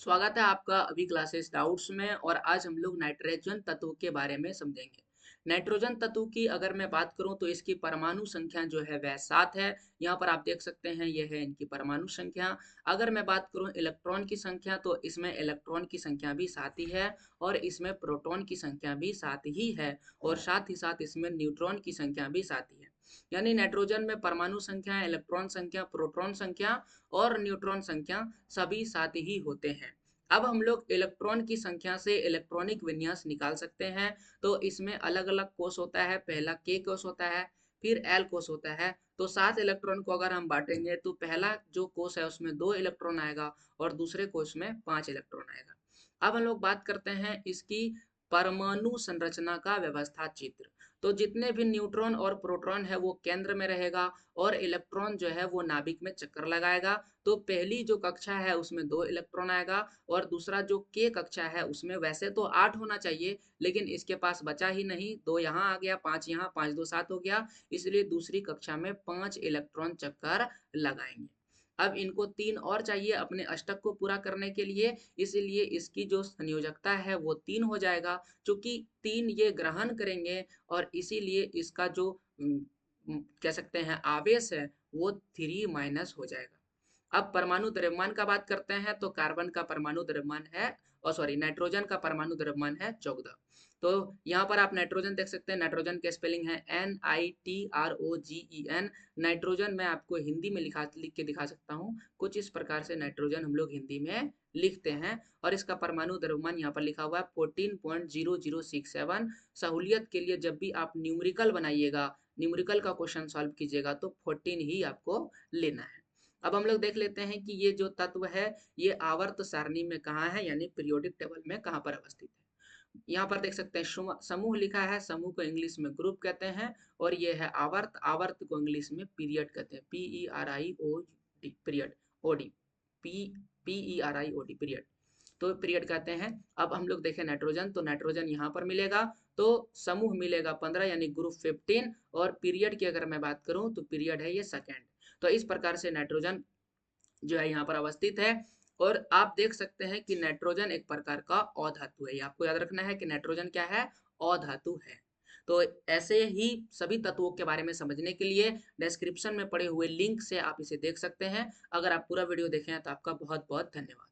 स्वागत है आपका अभी क्लासेस डाउट्स में। और आज हम लोग नाइट्रोजन तत्व के बारे में समझेंगे। नाइट्रोजन तत्व की अगर मैं बात करूं तो इसकी परमाणु संख्या जो है वह 7 है। यहाँ पर आप देख सकते हैं यह है इनकी परमाणु संख्या। अगर मैं बात करूं इलेक्ट्रॉन की संख्या तो इसमें इलेक्ट्रॉन की संख्या भी 7 ही है और इसमें प्रोटॉन की संख्या भी 7 ही है और साथ ही साथ इसमें न्यूट्रॉन की संख्या भी 7 ही है। यानी नाइट्रोजन में परमाणु संख्या, इलेक्ट्रॉन संख्या, प्रोटॉन संख्या और न्यूट्रॉन संख्या सभी 7 ही होते हैं। अब हम लोग इलेक्ट्रॉन की संख्या से इलेक्ट्रॉनिक विन्यास निकाल सकते हैं। तो इसमें अलग अलग कोष होता है। पहला के कोष होता है, फिर एल कोष होता है। तो 7 इलेक्ट्रॉन को अगर हम बांटेंगे तो पहला जो कोष है उसमें 2 इलेक्ट्रॉन आएगा और दूसरे कोष में 5 इलेक्ट्रॉन आएगा। अब हम लोग बात करते हैं इसकी परमाणु संरचना का व्यवस्था चित्र। तो जितने भी न्यूट्रॉन और प्रोटॉन है वो केंद्र में रहेगा और इलेक्ट्रॉन जो है वो नाभिक में चक्कर लगाएगा। तो पहली जो कक्षा है उसमें 2 इलेक्ट्रॉन आएगा और दूसरा जो के कक्षा है उसमें वैसे तो 8 होना चाहिए, लेकिन इसके पास बचा ही नहीं। 2 यहाँ आ गया, 5 यहाँ, 5 2 7 हो गया। इसलिए दूसरी कक्षा में 5 इलेक्ट्रॉन चक्कर लगाएंगे। अब इनको 3 और चाहिए अपने अष्टक को पूरा करने के लिए, इसलिए इसकी जो संयोजकता है वो 3 हो जाएगा। चूंकि 3 ये ग्रहण करेंगे और इसीलिए इसका जो कह सकते हैं आवेश है वो 3 माइनस हो जाएगा। अब परमाणु द्रव्यमान का बात करते हैं तो कार्बन का परमाणु द्रव्यमान है, और सॉरी नाइट्रोजन का परमाणु द्रव्यमान है 14। तो यहाँ पर आप नाइट्रोजन देख सकते हैं। नाइट्रोजन के स्पेलिंग है NITROGEN। नाइट्रोजन मैं आपको हिंदी में लिख के दिखा सकता हूँ। कुछ इस प्रकार से नाइट्रोजन हम लोग हिंदी में लिखते हैं और इसका परमाणु द्रव्यमान यहाँ पर लिखा हुआ है 14.0067। सहूलियत के लिए जब भी आप न्यूमेरिकल बनाइएगा, न्यूमेरिकल का क्वेश्चन सॉल्व कीजिएगा तो 14 ही आपको लेना है। अब हम लोग देख लेते हैं कि ये जो तत्व है ये आवर्त सारणी में कहाँ है, यानी पीरियोडिक टेबल में कहाँ पर अवस्थित है। यहाँ पर देख सकते हैं समूह लिखा है। समूह को इंग्लिश में ग्रुप कहते हैं और ये है आवर्त। आवर्त को इंग्लिश में पीरियड कहते हैं, PERIOD, period. OD, PERIOD, period. तो पीरियड कहते हैं। अब हम लोग देखें नाइट्रोजन, तो नाइट्रोजन यहाँ पर मिलेगा तो समूह मिलेगा 15 यानी ग्रुप 15। और पीरियड की अगर मैं बात करूं तो पीरियड है ये सेकेंड। तो इस प्रकार से नाइट्रोजन जो है यहाँ पर अवस्थित है। और आप देख सकते हैं कि नाइट्रोजन एक प्रकार का अधातु है। ये आपको याद रखना है कि नाइट्रोजन क्या है, अधातु है। तो ऐसे ही सभी तत्वों के बारे में समझने के लिए डिस्क्रिप्शन में पड़े हुए लिंक से आप इसे देख सकते हैं। अगर आप पूरा वीडियो देखें तो आपका बहुत बहुत धन्यवाद।